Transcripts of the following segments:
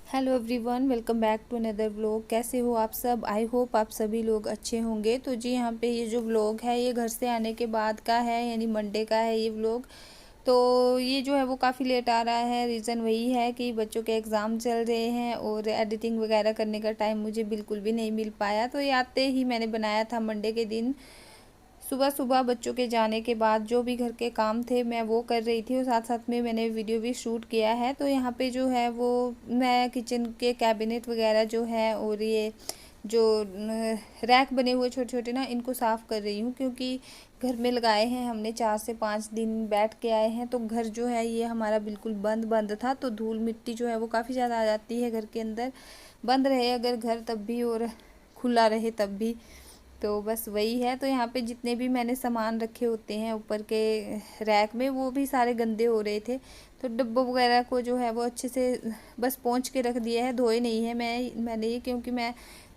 Hello everyone, welcome back to another vlog. कैसे हो आप सब? आई होप आप सभी लोग अच्छे होंगे। तो जी यहाँ पे ये जो व्लॉग है ये घर से आने के बाद का है, यानी मंडे का है ये व्लॉग। तो ये जो है वो काफ़ी लेट आ रहा है। रीज़न वही है कि बच्चों के एग्ज़ाम चल रहे हैं और एडिटिंग वगैरह करने का टाइम मुझे बिल्कुल भी नहीं मिल पाया। तो ये आते ही मैंने बनाया था मंडे के दिन सुबह सुबह बच्चों के जाने के बाद जो भी घर के काम थे मैं वो कर रही थी और साथ साथ में मैंने वीडियो भी शूट किया है। तो यहाँ पे जो है वो मैं किचन के कैबिनेट वगैरह जो है और ये जो रैक बने हुए छोटे छोटे ना, इनको साफ़ कर रही हूँ क्योंकि घर में लगाए हैं हमने 4 से 5 दिन बैठ के आए हैं। तो घर जो है ये हमारा बिल्कुल बंद बंद था, तो धूल मिट्टी जो है वो काफ़ी ज़्यादा आ जाती है घर के अंदर। बंद रहे अगर घर तब भी और खुला रहे तब भी। तो बस वही है। तो यहाँ पे जितने भी मैंने सामान रखे होते हैं ऊपर के रैक में वो भी सारे गंदे हो रहे थे। तो डब्बों वगैरह को जो है वो अच्छे से बस पोंछ के रख दिया है, धोए नहीं है मैंने ये, क्योंकि मैं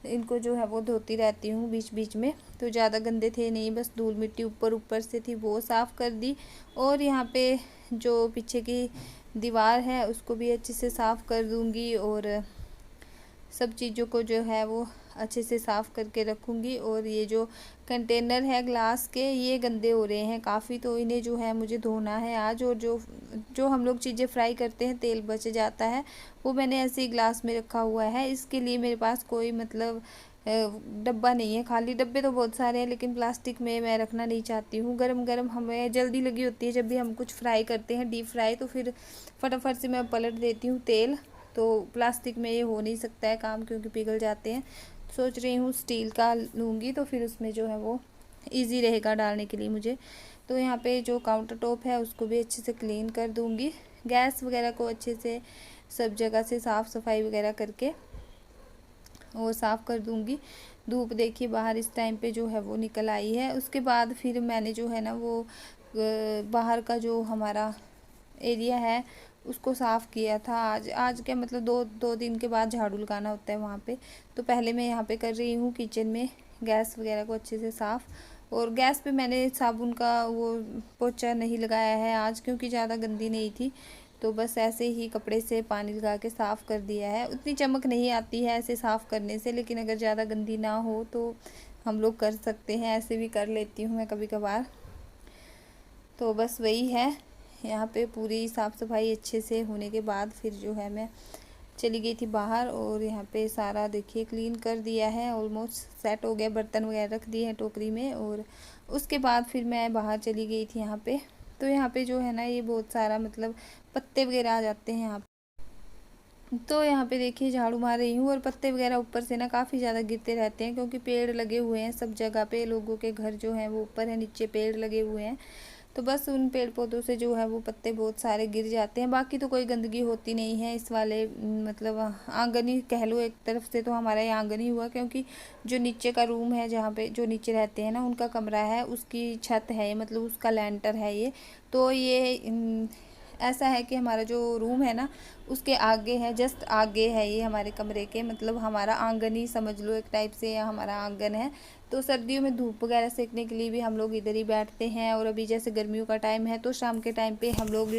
इनको जो है वो धोती रहती हूँ बीच बीच में। तो ज़्यादा गंदे थे नहीं, बस धूल मिट्टी ऊपर ऊपर से थी वो साफ़ कर दी। और यहाँ पे जो पीछे की दीवार है उसको भी अच्छे से साफ़ कर दूँगी और सब चीज़ों को जो है वो अच्छे से साफ़ करके रखूँगी। और ये जो कंटेनर है ग्लास के ये गंदे हो रहे हैं काफ़ी, तो इन्हें जो है मुझे धोना है आज। और जो जो हम लोग चीज़ें फ्राई करते हैं तेल बच जाता है वो मैंने ऐसे ही ग्लास में रखा हुआ है। इसके लिए मेरे पास कोई मतलब डब्बा नहीं है। खाली डब्बे तो बहुत सारे हैं लेकिन प्लास्टिक में मैं रखना नहीं चाहती हूँ। गरम गरम हमें जल्दी लगी होती है जब भी हम कुछ फ्राई करते हैं डीप फ्राई, तो फिर फटाफट से मैं पलट देती हूँ तेल। तो प्लास्टिक में ये हो नहीं सकता है काम क्योंकि पिघल जाते हैं। सोच रही हूँ स्टील का लूँगी तो फिर उसमें जो है वो इजी रहेगा डालने के लिए मुझे। तो यहाँ पे जो काउंटर टॉप है उसको भी अच्छे से क्लीन कर दूँगी। गैस वगैरह को अच्छे से सब जगह से साफ़ सफाई वगैरह करके और साफ़ कर दूँगी। धूप देखिए बाहर इस टाइम पे जो है वो निकल आई है। उसके बाद फिर मैंने जो है ना वो बाहर का जो हमारा एरिया है उसको साफ़ किया था। आज क्या मतलब दो दो दिन के बाद झाड़ू लगाना होता है वहाँ पे। तो पहले मैं यहाँ पे कर रही हूँ किचन में गैस वगैरह को अच्छे से साफ़। और गैस पे मैंने साबुन का वो पोछा नहीं लगाया है आज क्योंकि ज़्यादा गंदी नहीं थी। तो बस ऐसे ही कपड़े से पानी लगा के साफ़ कर दिया है। उतनी चमक नहीं आती है ऐसे साफ़ करने से, लेकिन अगर ज़्यादा गंदी ना हो तो हम लोग कर सकते हैं। ऐसे भी कर लेती हूँ मैं कभी कभार। तो बस वही है। यहाँ पे पूरी साफ़ सफाई अच्छे से होने के बाद फिर जो है मैं चली गई थी बाहर। और यहाँ पे सारा देखिए क्लीन कर दिया है, ऑलमोस्ट सेट हो गया। बर्तन वगैरह रख दिए हैं टोकरी में। और उसके बाद फिर मैं बाहर चली गई थी यहाँ पे। तो यहाँ पे जो है ना ये बहुत सारा मतलब पत्ते वगैरह आ जाते हैं यहाँ पे। तो यहाँ पे देखिए झाड़ू मार रही हूँ और पत्ते वगैरह ऊपर से ना काफ़ी ज़्यादा गिरते रहते हैं क्योंकि पेड़ लगे हुए हैं सब जगह पे। लोगों के घर जो हैं वो ऊपर है, नीचे पेड़ लगे हुए हैं। तो बस उन पेड़ पौधों से जो है वो पत्ते बहुत सारे गिर जाते हैं। बाकी तो कोई गंदगी होती नहीं है इस वाले मतलब आंगन ही कह लो एक तरफ से। तो हमारा ये आंगन ही हुआ क्योंकि जो नीचे का रूम है जहाँ पे जो नीचे रहते हैं ना उनका कमरा है, उसकी छत है ये, मतलब उसका लेंटर है ये। तो ये ऐसा है कि हमारा जो रूम है ना उसके आगे है, जस्ट आगे है ये हमारे कमरे के, मतलब हमारा आंगन ही समझ लो एक टाइप से, या हमारा आंगन है। तो सर्दियों में धूप वगैरह सेकने के लिए भी हम लोग इधर ही बैठते हैं। और अभी जैसे गर्मियों का टाइम है तो शाम के टाइम पे हम लोग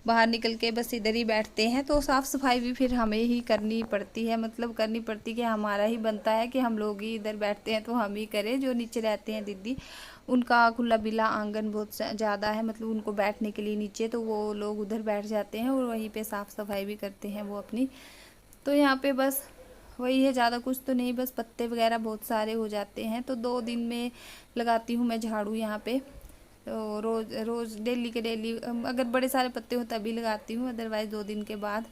बाहर निकल के बस इधर ही बैठते हैं। तो साफ़ सफाई भी फिर हमें ही करनी पड़ती है, मतलब करनी पड़ती कि हमारा ही बनता है कि हम लोग ही इधर बैठते हैं तो हम ही करें। जो नीचे रहते हैं दीदी उनका खुला बिला आंगन बहुत ज़्यादा है, मतलब उनको बैठने के लिए नीचे, तो वो लोग उधर बैठ जाते हैं और वहीं पे साफ़ सफाई भी करते हैं वो अपनी। तो यहाँ पे बस वही है, ज़्यादा कुछ तो नहीं, बस पत्ते वगैरह बहुत सारे हो जाते हैं। तो 2 दिन में लगाती हूँ मैं झाड़ू यहाँ पे। तो रोज़ रोज़ डेली के डेली अगर बड़े सारे पत्ते हो तभी लगाती हूँ, अदरवाइज़ 2 दिन के बाद।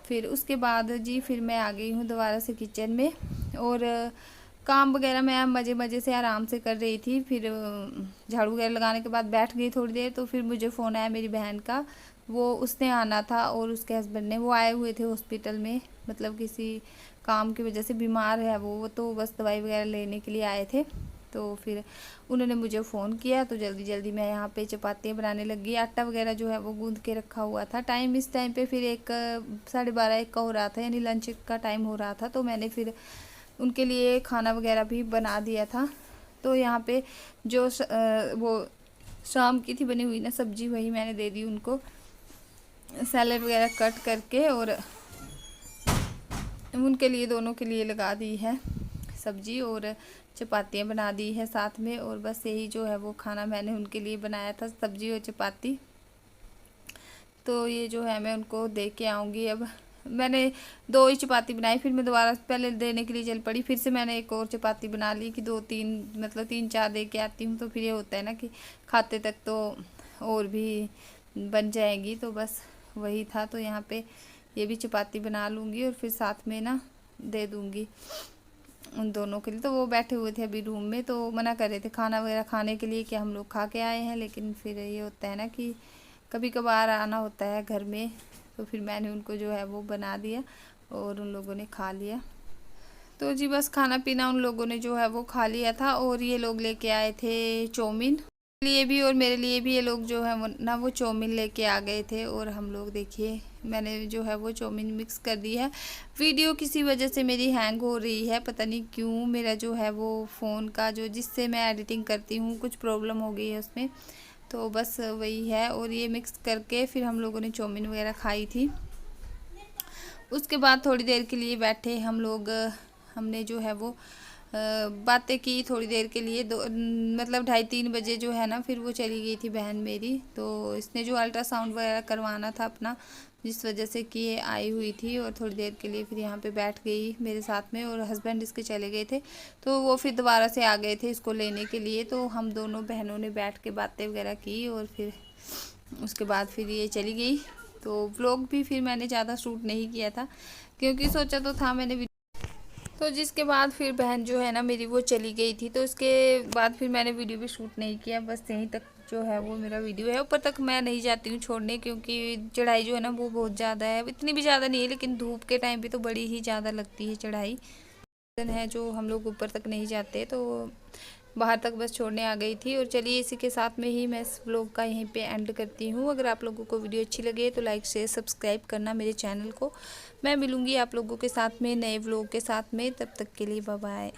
फिर उसके बाद जी फिर मैं आ गई हूँ दोबारा से किचन में। और काम वगैरह मैं मज़े मज़े से आराम से कर रही थी। फिर झाड़ू वगैरह लगाने के बाद बैठ गई थोड़ी देर। तो फिर मुझे फ़ोन आया मेरी बहन का, वो उसने आना था और उसके हस्बैंड ने, वो आए हुए थे हॉस्पिटल में, मतलब किसी काम की वजह से बीमार है वो, तो बस दवाई वगैरह लेने के लिए आए थे। तो फिर उन्होंने मुझे फ़ोन किया तो जल्दी जल्दी मैं यहाँ पे चपातियाँ बनाने लगी। आटा वगैरह जो है वो गूंद के रखा हुआ था। टाइम इस टाइम पे फिर 12:30-1 का हो रहा था, यानी लंच का टाइम हो रहा था। तो मैंने फिर उनके लिए खाना वगैरह भी बना दिया था। तो यहाँ पे जो वो शाम की थी बनी हुई ना सब्जी, वही मैंने दे दी उनको, सैलेड वगैरह कट करके। और उनके लिए, दोनों के लिए लगा दी है सब्जी और चपातियाँ बना दी है साथ में। और बस यही जो है वो खाना मैंने उनके लिए बनाया था, सब्जी और चपाती। तो ये जो है मैं उनको दे के आऊँगी। अब मैंने 2 ही चपाती बनाई, फिर मैं दोबारा पहले देने के लिए चल पड़ी, फिर से मैंने एक और चपाती बना ली कि 2-3 मतलब 3-4 दे के आती हूँ। तो फिर ये होता है ना कि खाते तक तो और भी बन जाएगी। तो बस वही था। तो यहाँ पे ये भी चपाती बना लूँगी और फिर साथ में ना दे दूँगी उन दोनों के लिए। तो वो बैठे हुए थे अभी रूम में, तो मना कर रहे थे खाना वगैरह खाने के लिए कि हम लोग खा के आए हैं। लेकिन फिर ये होता है ना कि कभी कभार आना होता है घर में। तो फिर मैंने उनको जो है वो बना दिया और उन लोगों ने खा लिया। तो जी बस खाना पीना उन लोगों ने जो है वो खा लिया था। और ये लोग लेके आए थे चाउमीन लिए भी और मेरे लिए भी। ये लोग जो है वो ना वो चाउमीन लेके आ गए थे और हम लोग देखिए मैंने जो है वो चाउमीन मिक्स कर दी है। वीडियो किसी वजह से मेरी हैंग हो रही है, पता नहीं क्यों। मेरा जो है वो फ़ोन का जो जिससे मैं एडिटिंग करती हूँ कुछ प्रॉब्लम हो गई है उसमें। तो बस वही है। और ये मिक्स करके फिर हम लोगों ने चाउमीन वगैरह खाई थी। उसके बाद थोड़ी देर के लिए बैठे हम लोग, हमने जो है वो बातें की थोड़ी देर के लिए। मतलब 2:30-3 बजे जो है ना फिर वो चली गई थी बहन मेरी। तो इसने जो अल्ट्रासाउंड वगैरह करवाना था अपना, जिस वजह से कि ये आई हुई थी। और थोड़ी देर के लिए फिर यहाँ पे बैठ गई मेरे साथ में, और हस्बैंड इसके चले गए थे। तो वो फिर दोबारा से आ गए थे इसको लेने के लिए। तो हम दोनों बहनों ने बैठ के बातें वगैरह की और फिर उसके बाद फिर ये चली गई। तो व्लॉग भी फिर मैंने ज़्यादा शूट नहीं किया था, क्योंकि सोचा तो था मैंने। तो जिसके बाद फिर बहन जो है ना मेरी वो चली गई थी। तो इसके बाद फिर मैंने वीडियो भी शूट नहीं किया। बस यहीं तक जो है वो मेरा वीडियो है। ऊपर तक मैं नहीं जाती हूँ छोड़ने, क्योंकि चढ़ाई जो है ना वो बहुत ज़्यादा है। इतनी भी ज़्यादा नहीं है, लेकिन धूप के टाइम पे तो बड़ी ही ज़्यादा लगती है चढ़ाई। है जो हम लोग ऊपर तक नहीं जाते, तो बाहर तक बस छोड़ने आ गई थी। और चलिए इसी के साथ में ही मैं इस व्लॉग का यहीं पे एंड करती हूँ। अगर आप लोगों को वीडियो अच्छी लगे तो लाइक शेयर सब्सक्राइब करना मेरे चैनल को। मैं मिलूँगी आप लोगों के साथ में नए व्लॉग के साथ में, तब तक के लिए बाय बाय।